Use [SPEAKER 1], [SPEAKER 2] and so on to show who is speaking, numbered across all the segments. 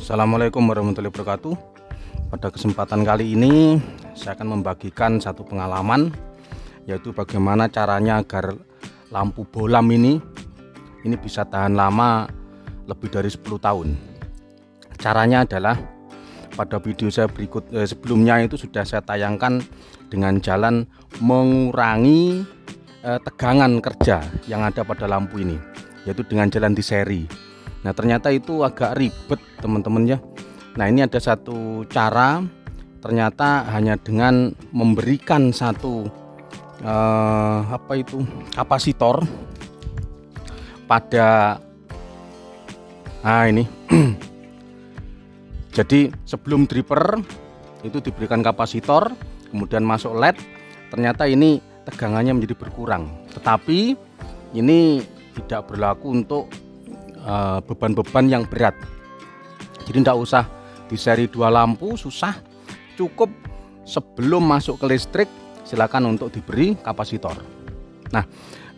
[SPEAKER 1] Assalamualaikum warahmatullahi wabarakatuh. Pada kesempatan kali ini saya akan membagikan satu pengalaman, yaitu bagaimana caranya agar lampu bolam ini bisa tahan lama lebih dari 10 tahun. Caranya adalah pada video saya sebelumnya itu sudah saya tayangkan dengan jalan mengurangi tegangan kerja yang ada pada lampu ini, yaitu dengan jalan di seri. Nah, ternyata itu agak ribet teman-teman ya. Nah, ini ada satu cara, ternyata hanya dengan memberikan satu kapasitor pada ini. Jadi sebelum dripper itu diberikan kapasitor, kemudian masuk LED, ternyata ini tegangannya menjadi berkurang. Tetapi ini tidak berlaku untuk beban-beban yang berat. Jadi tidak usah di seri 2 lampu, susah. Cukup sebelum masuk ke listrik silakan untuk diberi kapasitor. Nah,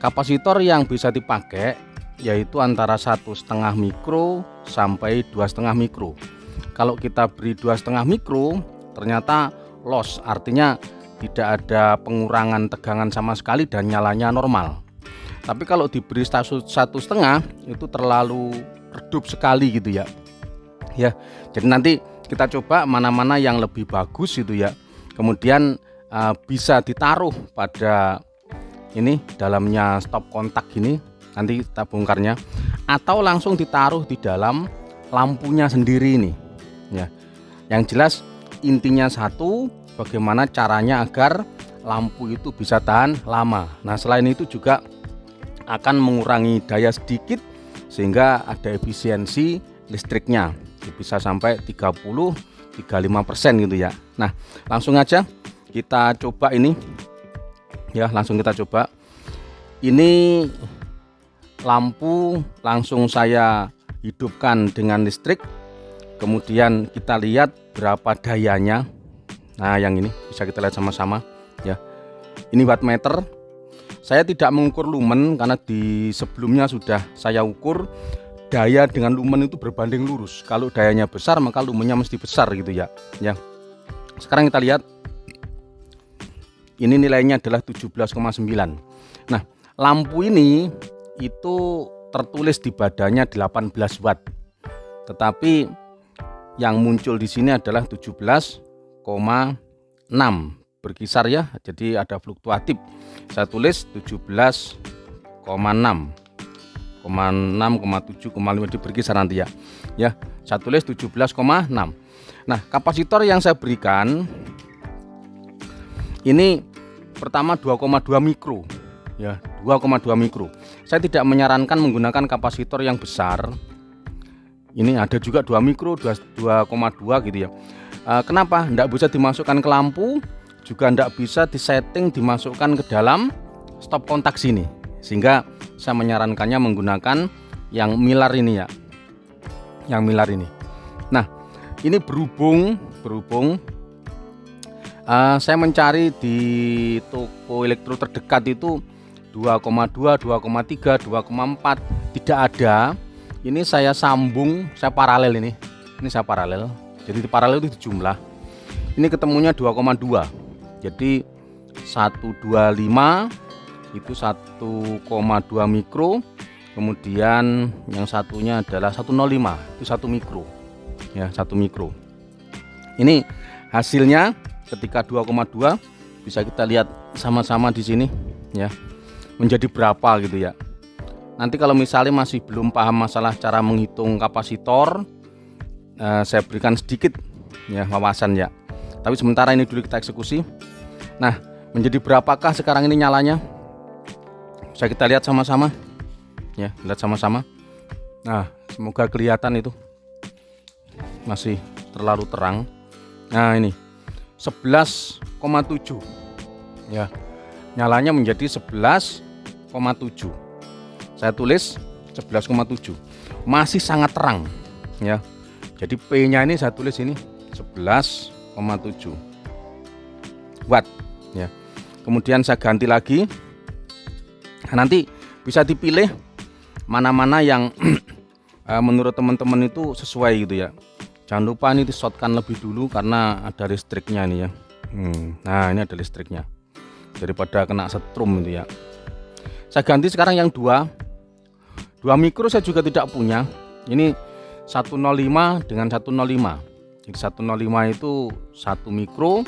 [SPEAKER 1] kapasitor yang bisa dipakai yaitu antara 1,5 mikro sampai 2,5 mikro. Kalau kita beri 2,5 mikro ternyata loss, artinya tidak ada pengurangan tegangan sama sekali dan nyalanya normal. Tapi kalau diberi 1,5 itu terlalu redup sekali gitu ya. Jadi nanti kita coba mana-mana yang lebih bagus itu ya. Kemudian bisa ditaruh pada ini dalamnya stop kontak ini, nanti kita bongkarnya, atau langsung ditaruh di dalam lampunya sendiri ini ya. Yang jelas intinya satu, bagaimana caranya agar lampu itu bisa tahan lama. Nah, selain itu juga akan mengurangi daya sedikit sehingga ada efisiensi listriknya, bisa sampai 30-35% gitu ya. Nah, langsung aja kita coba ini ya, langsung kita coba. Ini lampu langsung saya hidupkan dengan listrik, kemudian kita lihat berapa dayanya. Nah, yang ini bisa kita lihat sama-sama ya. Ini wattmeter. Saya tidak mengukur lumen karena di sebelumnya sudah saya ukur daya dengan lumen itu berbanding lurus. Kalau dayanya besar maka lumennya mesti besar gitu ya. Sekarang kita lihat. Ini nilainya adalah 17,9. Nah, lampu ini itu tertulis di badannya 18 watt. Tetapi yang muncul di sini adalah 17,6. Berkisar ya, jadi ada fluktuatif. Saya tulis 17,6, 6,7,5 berkisar nanti ya. Saya tulis 17,6. Nah, kapasitor yang saya berikan ini pertama 2,2 mikro ya, 2,2 mikro. Saya tidak menyarankan menggunakan kapasitor yang besar. Ini ada juga 2 mikro, 2,2 gitu ya. Kenapa? Tidak bisa dimasukkan ke lampu, juga tidak bisa disetting dimasukkan ke dalam stop kontak sini, sehingga saya menyarankannya menggunakan yang milar ini ya, yang milar ini. Nah, ini berhubung saya mencari di toko elektro terdekat itu 2,2, 2,3, 2,4 tidak ada. Ini saya sambung, saya paralel ini saya paralel. Jadi di paralel itu dijumlah. Ini ketemunya 2,2. Jadi 125 itu 1,2 mikro, kemudian yang satunya adalah 105 itu 1 mikro ya, 1 mikro. Ini hasilnya ketika 2,2 bisa kita lihat sama-sama di sini ya, menjadi berapa gitu ya. Nanti kalau misalnya masih belum paham masalah cara menghitung kapasitor, saya berikan sedikit ya wawasan ya. Tapi sementara ini dulu kita eksekusi. Nah, menjadi berapakah sekarang ini nyalanya? Bisa kita lihat sama-sama ya, lihat sama-sama. Nah, semoga kelihatan itu, masih terlalu terang. Nah, ini 11,7 ya, nyalanya menjadi 11,7. Saya tulis 11,7, masih sangat terang ya. Jadi P nya ini saya tulis ini 11,7 watt ya. Kemudian saya ganti lagi. Nanti bisa dipilih mana-mana yang menurut teman-teman itu sesuai gitu ya. Jangan lupa ini di shortkan lebih dulu karena ada listriknya nih ya. Nah ini ada listriknya, daripada kena setrum itu ya. Saya ganti sekarang yang 2 mikro. Saya juga tidak punya. Ini 105 dengan 105. Jadi 105 itu 1 mikro,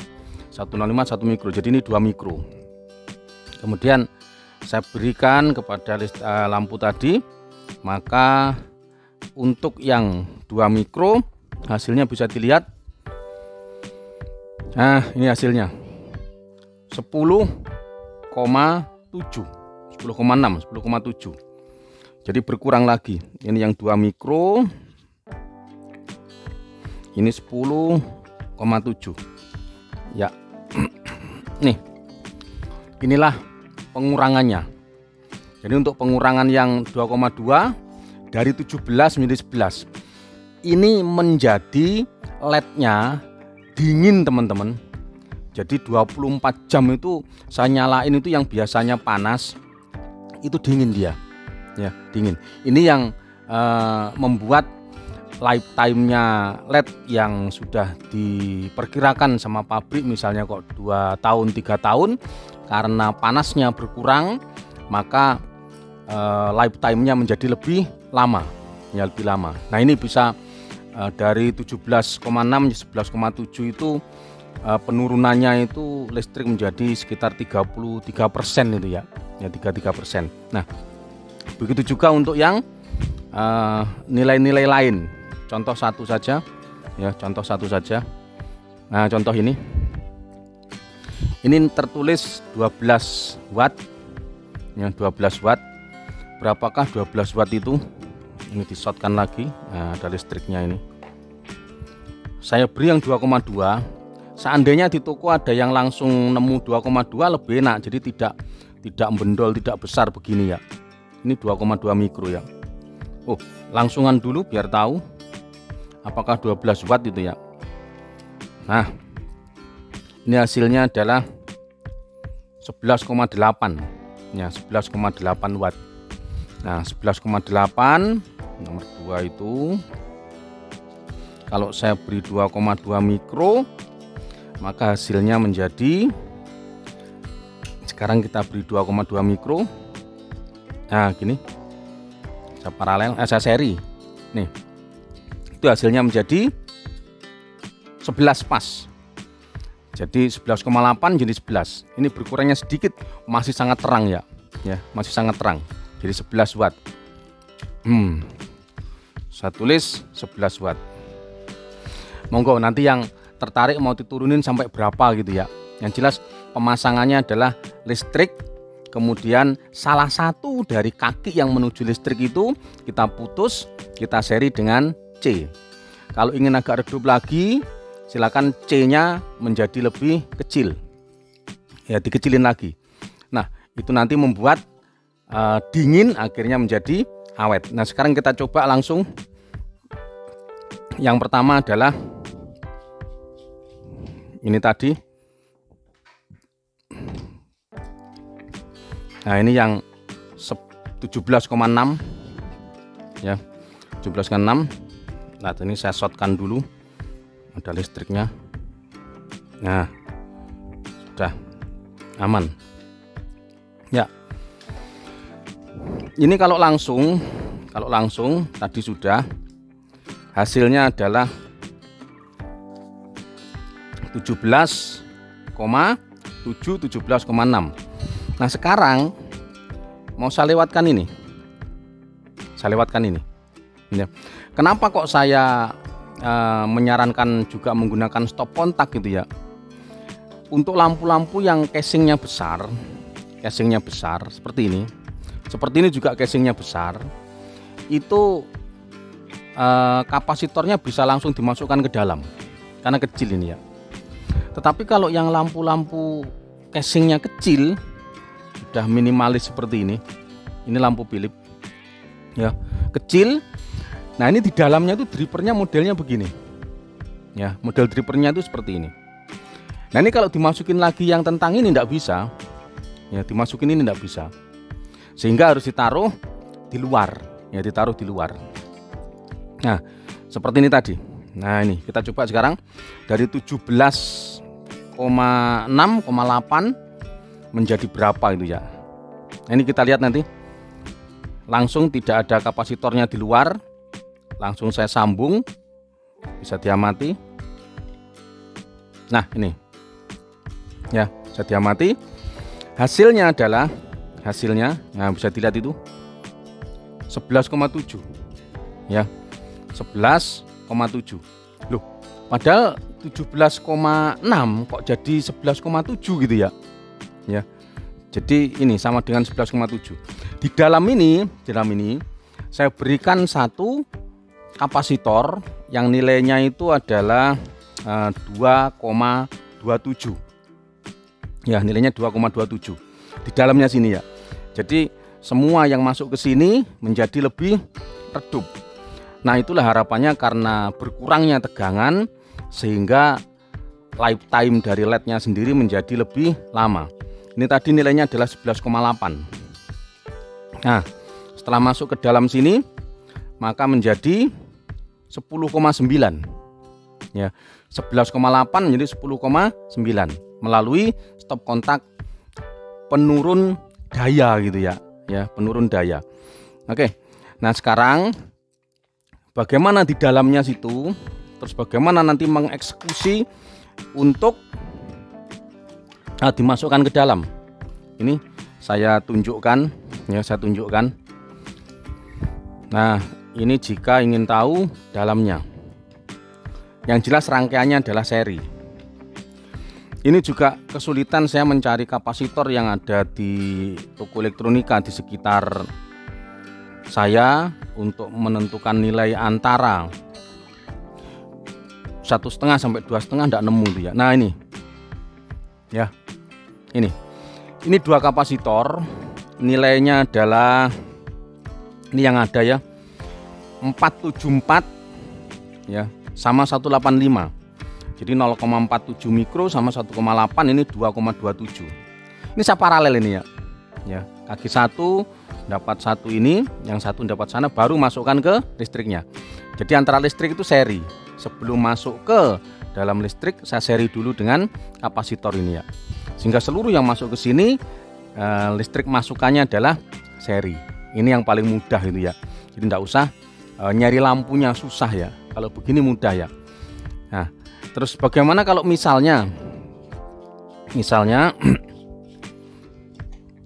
[SPEAKER 1] 105 1 mikro. Jadi ini 2 mikro. Kemudian saya berikan kepada lampu tadi. Maka untuk yang 2 mikro hasilnya bisa dilihat. Nah ini hasilnya 10,7, 10,6, 10,7. Jadi berkurang lagi. Ini yang 2 mikro, ini 10,7 ya. Nih, inilah pengurangannya. Jadi untuk pengurangan yang 2,2 dari 17 menjadi 11, ini menjadi LED-nya dingin teman-teman. Jadi 24 jam itu saya nyalain itu yang biasanya panas, itu dingin dia ya, dingin. Ini yang membuat lifetime-nya LED yang sudah diperkirakan sama pabrik misalnya kok 2 tahun 3 tahun, karena panasnya berkurang maka lifetime-nya menjadi lebih lama ya, lebih lama. Nah ini bisa dari 17,6 11,7 itu penurunannya itu listrik menjadi sekitar 33% itu ya, 33%. Nah begitu juga untuk yang nilai-nilai lain. Contoh satu saja ya, contoh satu saja. Nah contoh ini tertulis 12 watt ya, 12 watt. Berapakah 12 watt itu? Ini di-shortkan lagi. Nah, ada listriknya ini. Saya beri yang 2,2. Seandainya di toko ada yang langsung nemu 2,2 lebih enak. Jadi tidak membendol, tidak besar begini ya. Ini 2,2 mikro ya. Oh, langsungan dulu biar tahu apakah 12 watt itu ya. Nah, ini hasilnya adalah 11,8 ya, 11,8 watt. Nah 11,8 nomor 2 itu kalau saya beri 2,2 mikro maka hasilnya menjadi, sekarang kita beri 2,2 mikro. Nah gini, saya paralel, saya seri nih, itu hasilnya menjadi 11 pas. Jadi 11,8 jadi 11. Ini berkurangnya sedikit, masih sangat terang ya, masih sangat terang. Jadi 11 watt. Saya tulis 11 watt. Monggo nanti yang tertarik mau diturunin sampai berapa gitu ya. Yang jelas pemasangannya adalah listrik, kemudian salah satu dari kaki yang menuju listrik itu kita putus, kita seri dengan C. Kalau ingin agak redup lagi, silakan C-nya menjadi lebih kecil. Ya, dikecilin lagi. Nah, itu nanti membuat dingin akhirnya menjadi awet. Nah, sekarang kita coba langsung. Yang pertama adalah ini tadi. Nah, ini yang 17,6 ya, 17,6. Nah, ini saya shortkan dulu. Ada listriknya. Nah, sudah aman. Ya. Ini kalau langsung tadi sudah hasilnya adalah 17,7, 17,6. Nah, sekarang mau saya lewatkan ini. Ya. Kenapa kok saya menyarankan juga menggunakan stop kontak gitu ya? Untuk lampu-lampu yang casingnya besar seperti ini. Seperti ini juga casingnya besar. Itu kapasitornya bisa langsung dimasukkan ke dalam karena kecil ini ya. Tetapi kalau yang lampu-lampu casingnya kecil, sudah minimalis seperti ini lampu Philips ya, kecil. Nah, ini di dalamnya itu dripernya modelnya begini ya, model dripernya itu seperti ini. Nah, ini kalau dimasukin lagi yang tentang ini tidak bisa ya, dimasukin ini tidak bisa, sehingga harus ditaruh di luar ya, ditaruh di luar. Nah, seperti ini tadi Nah ini kita coba sekarang dari 17,6,8 menjadi berapa itu ya. Nah, ini kita lihat nanti. Langsung tidak ada kapasitornya di luar. Langsung saya sambung. Bisa diamati. Nah ini ya, bisa diamati. Hasilnya adalah nah bisa dilihat itu 11,7 ya, 11,7. Loh, padahal 17,6 kok jadi 11,7 gitu ya. Ya. Jadi ini sama dengan 11,7. Di dalam ini saya berikan satu kapasitor yang nilainya itu adalah 2,27. Ya, nilainya 2,27 di dalamnya sini ya. Jadi semua yang masuk ke sini menjadi lebih redup. Nah, itulah harapannya karena berkurangnya tegangan sehingga lifetime dari LED-nya sendiri menjadi lebih lama. Ini tadi nilainya adalah 11,8. Nah, setelah masuk ke dalam sini maka menjadi 10,9. Ya, 11,8 menjadi 10,9 melalui stop kontak penurun daya gitu ya. Ya, penurun daya. Oke. Nah, sekarang bagaimana di dalamnya situ? Terus bagaimana nanti mengeksekusi untuk dimasukkan ke dalam. Ini saya tunjukkan ya, saya tunjukkan. Nah, ini jika ingin tahu dalamnya. Yang jelas rangkaiannya adalah seri. Ini juga kesulitan saya mencari kapasitor yang ada di toko elektronika di sekitar saya untuk menentukan nilai antara 1,5 sampai 2,5 tidak nemu tuh ya. Nah ini ya, ini dua kapasitor, nilainya adalah ini yang ada ya, 474 ya sama 185. Jadi 0,47 mikro sama 1,8, ini 2,27. Ini saya paralel ini ya. Ya, kaki satu dapat satu ini, yang satu dapat sana, baru masukkan ke listriknya. Jadi antara listrik itu seri. Sebelum masuk ke dalam listrik, saya seri dulu dengan kapasitor ini ya. Sehingga seluruh yang masuk ke sini listrik masukannya adalah seri. Ini yang paling mudah itu ya. Jadi tidak usah nyari lampunya susah ya. Kalau begini mudah ya. Nah, terus bagaimana kalau misalnya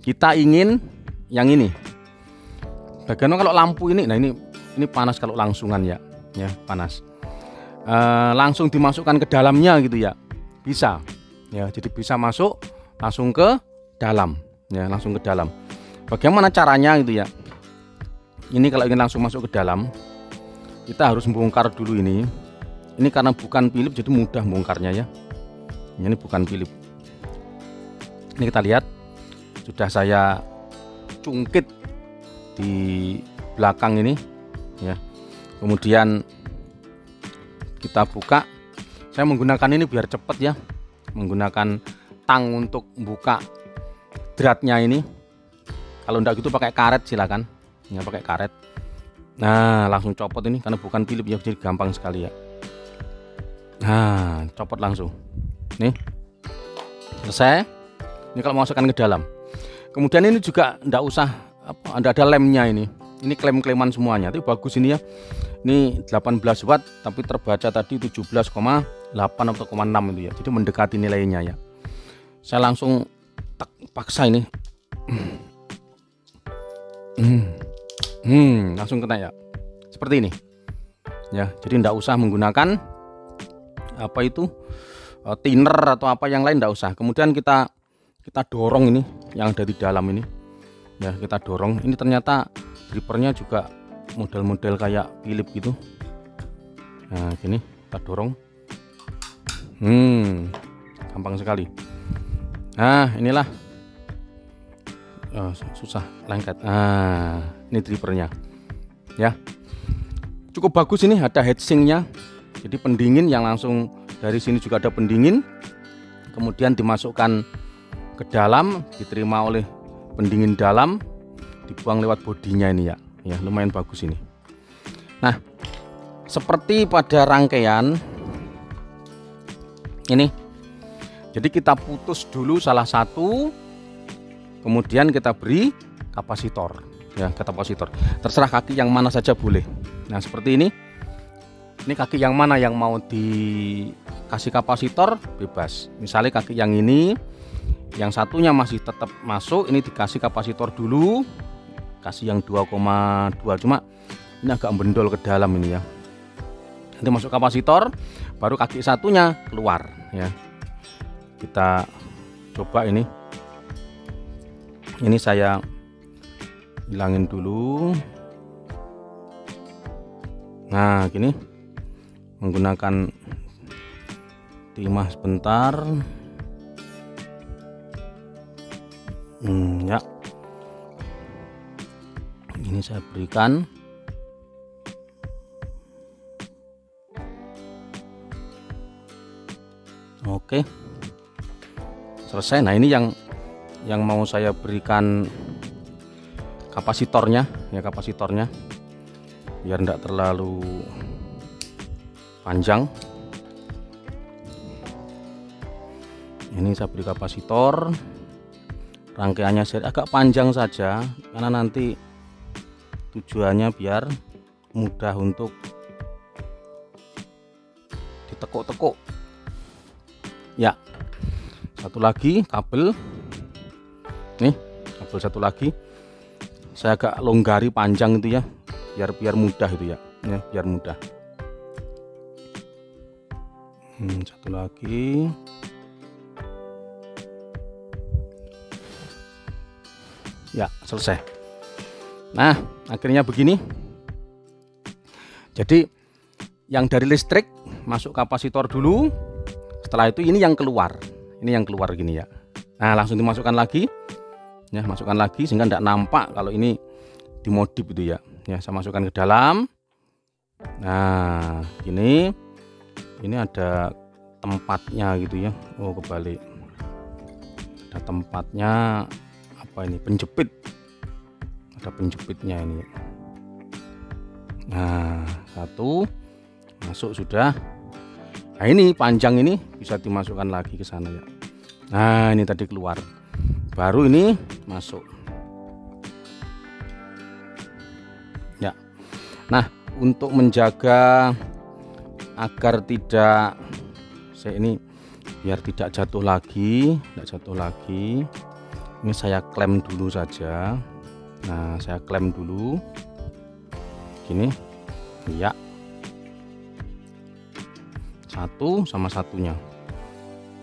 [SPEAKER 1] kita ingin yang ini? Bagaimana kalau lampu ini? Nah, ini panas kalau langsungan ya. Ya, panas. Langsung dimasukkan ke dalamnya gitu ya. Bisa. Ya, jadi bisa masuk langsung ke dalam. Ya, langsung ke dalam. Bagaimana caranya gitu ya? Ini kalau ingin langsung masuk ke dalam, kita harus membongkar dulu ini. Ini karena bukan Philip jadi mudah bongkarnya ya. Ini bukan Philip. Ini kita lihat sudah saya cungkit di belakang ini ya. Kemudian kita buka. Saya menggunakan ini biar cepat ya. Menggunakan tang untuk buka dratnya ini. Kalau enggak gitu pakai karet silakan. Ya, pakai karet. Nah, langsung copot ini karena bukan Philip ya, jadi gampang sekali ya. Nah, copot langsung. Nih. Selesai. Ini kalau masukkan ke dalam. Kemudian ini juga enggak usah ada lemnya ini. Ini klem-kleman semuanya. Tapi bagus ini ya. Ini 18 watt tapi terbaca tadi 17,8 atau 0,6 itu ya. Jadi mendekati nilainya ya. Saya langsung paksa ini. Langsung kena ya. Seperti ini. Ya, jadi enggak usah menggunakan apa itu thinner atau apa yang lain, enggak usah. Kemudian kita dorong ini yang ada di dalam ini. Ya, kita dorong. Ini ternyata drivernya juga model-model kayak Philip gitu. Nah, gini kita dorong. Gampang sekali. Nah, inilah susah lengket. Nah, ini drivernya ya, cukup bagus. Ini ada heatsinknya, jadi pendingin yang langsung dari sini juga ada pendingin, kemudian dimasukkan ke dalam, diterima oleh pendingin dalam, dibuang lewat bodinya ini ya. Ya, lumayan bagus ini. Nah, seperti pada rangkaian ini. Jadi kita putus dulu salah satu, kemudian kita beri kapasitor ya, kapasitor. Terserah kaki yang mana saja boleh. Nah seperti ini. Ini kaki yang mana yang mau dikasih kapasitor bebas. Misalnya kaki yang ini, yang satunya masih tetap masuk, ini dikasih kapasitor dulu, kasih yang 2,2, cuma ini agak mendol ke dalam ini ya. Nanti masuk kapasitor, baru kaki satunya keluar ya. Kita coba ini saya hilangin dulu. Nah gini, menggunakan timah sebentar. Ya, ini saya berikan. Oke, selesai. Nah ini yang mau saya berikan kapasitornya ya, kapasitornya biar tidak terlalu panjang. Ini saya beri kapasitor, rangkaiannya agak panjang saja karena nanti tujuannya biar mudah untuk ditekuk-tekuk ya. Satu lagi kabel nih, kabel satu lagi saya agak longgari panjang itu ya, biar mudah itu ya, biar mudah. Satu lagi. Ya selesai. Nah akhirnya begini. Jadi yang dari listrik masuk kapasitor dulu, setelah itu ini yang keluar, gini ya. Nah langsung dimasukkan lagi ya, masukkan lagi sehingga tidak nampak kalau ini dimodif itu ya. Saya masukkan ke dalam. Nah ini ada tempatnya gitu ya. Oh kebalik, ada tempatnya. Apa ini, penjepit, ada penjepitnya ini. Nah satu masuk sudah. Nah ini panjang, ini bisa dimasukkan lagi ke sana ya. Nah ini tadi keluar, baru ini masuk ya. Nah untuk menjaga agar tidak biar tidak jatuh lagi, ini saya klem dulu saja. Nah saya klem dulu gini ya, satu sama satunya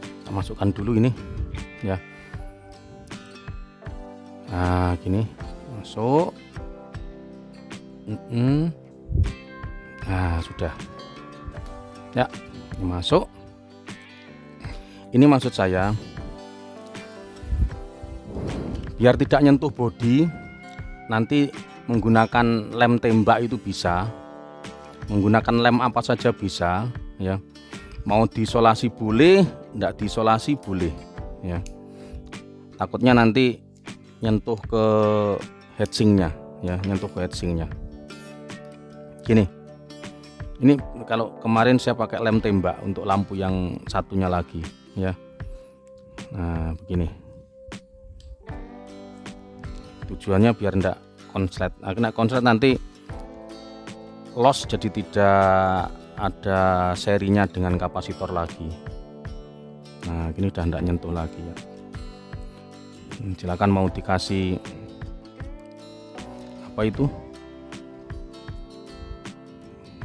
[SPEAKER 1] kita masukkan dulu ini ya. Nah gini masuk. Nah sudah ya, ini masuk. Ini maksud saya biar tidak nyentuh bodi, nanti menggunakan lem tembak itu bisa, menggunakan lem apa saja bisa ya. Mau diisolasi boleh, tidak diisolasi boleh ya. Takutnya nanti nyentuh ke heatsingnya ya, nyentuh ke heatsingnya. Gini, ini kalau kemarin saya pakai lem tembak untuk lampu yang satunya lagi ya. Nah begini, tujuannya biar enggak konslet. Nah, kena konslet nanti loss, jadi tidak ada serinya dengan kapasitor lagi. Nah gini udah enggak nyentuh lagi ya. Silakan mau dikasih apa itu,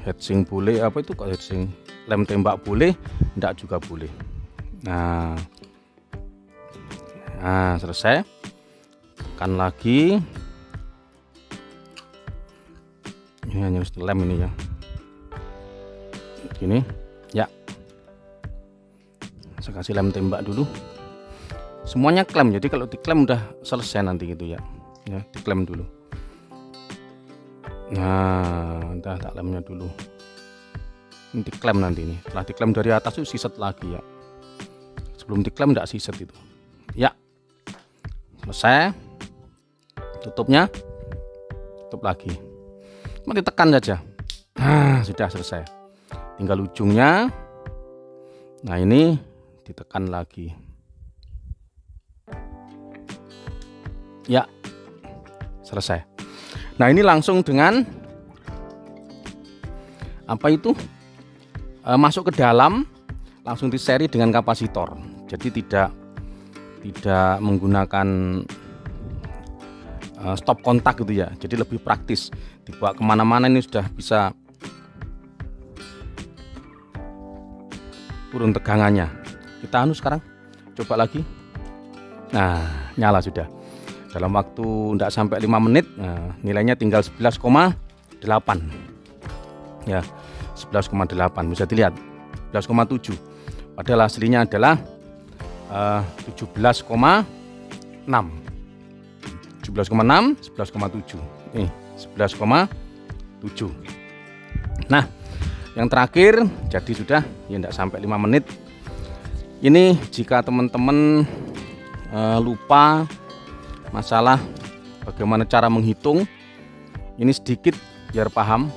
[SPEAKER 1] heatsink boleh, apa itu kok heatsink, lem tembak boleh, enggak juga boleh. Nah selesai, tekan lagi. Ini hanya lem ini ya, gini ya. Saya kasih lem tembak dulu, semuanya klem. Jadi kalau diklem udah selesai nanti gitu ya, diklem dulu. Nah udah tak lemnya dulu, ini diklem nanti. Ini setelah diklem dari atas itu siset lagi ya, sebelum diklem tidak siset itu ya. Selesai, tutupnya, tutup lagi, cuma ditekan saja Nah, sudah selesai. Tinggal ujungnya. Nah, ini ditekan lagi. Ya, selesai. Nah, ini langsung dengan apa itu? Masuk ke dalam, langsung diseri dengan kapasitor. Jadi tidak menggunakan stop kontak gitu ya. Jadi lebih praktis. Dibawa kemana-mana ini sudah bisa turun tegangannya. Kita sekarang coba lagi. Nah, nyala sudah. Dalam waktu tidak sampai 5 menit, nah, nilainya tinggal 11,8 ya, 11,8 bisa dilihat, 11,7 padahal aslinya adalah 17,6 11,7 nih, 11,7. Nah, yang terakhir, jadi sudah ya tidak sampai 5 menit. Ini jika teman-teman lupa masalah bagaimana cara menghitung, ini sedikit biar paham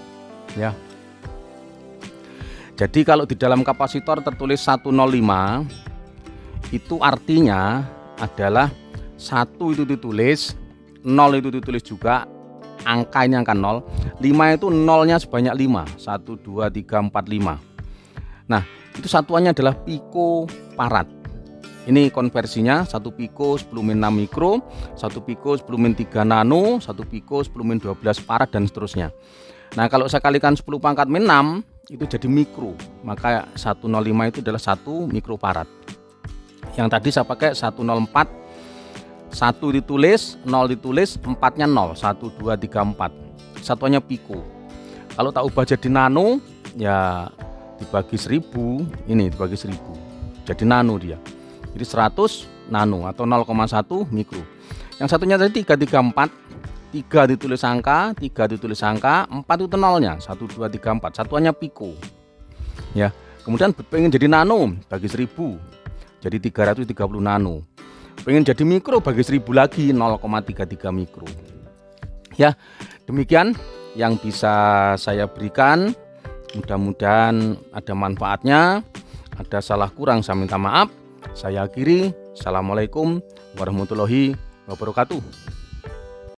[SPEAKER 1] ya. Jadi kalau di dalam kapasitor tertulis 105, itu artinya adalah 1 itu ditulis, 0 itu ditulis juga, angka ini angka 0, 5 itu nolnya sebanyak 5, 1, 2, 3, 4, 5. Nah, itu satuannya adalah picofarad. Ini konversinya 1 piko 10 min 6 mikro, 1 piko 10 min 3 nano, 1 piko 10 min 12 farad dan seterusnya. Nah, kalau saya kalikan 10 pangkat min 6 itu jadi mikro. Maka 105 itu adalah 1 mikrofarad. Yang tadi saya pakai 104, 1 ditulis, 0 ditulis, 4-nya 0, 1 2 3 4. Satuannya piko. Kalau tak ubah jadi nano ya dibagi 10, ini dibagi 10. Jadi nano dia. Jadi 100 nano atau 0,1 mikro. Yang satunya tadi 334, 3 ditulis angka, 3 ditulis angka, 4 itu nolnya, 1 2 3 4. Satuannya piko. Ya. Kemudian pengen jadi nano bagi 1000. Jadi 330 nano. Pengen jadi mikro bagi 1000 lagi, 0,33 mikro. Ya, demikian yang bisa saya berikan. Mudah-mudahan ada manfaatnya. Ada salah kurang saya minta maaf. Saya akhiri. Assalamualaikum warahmatullahi wabarakatuh.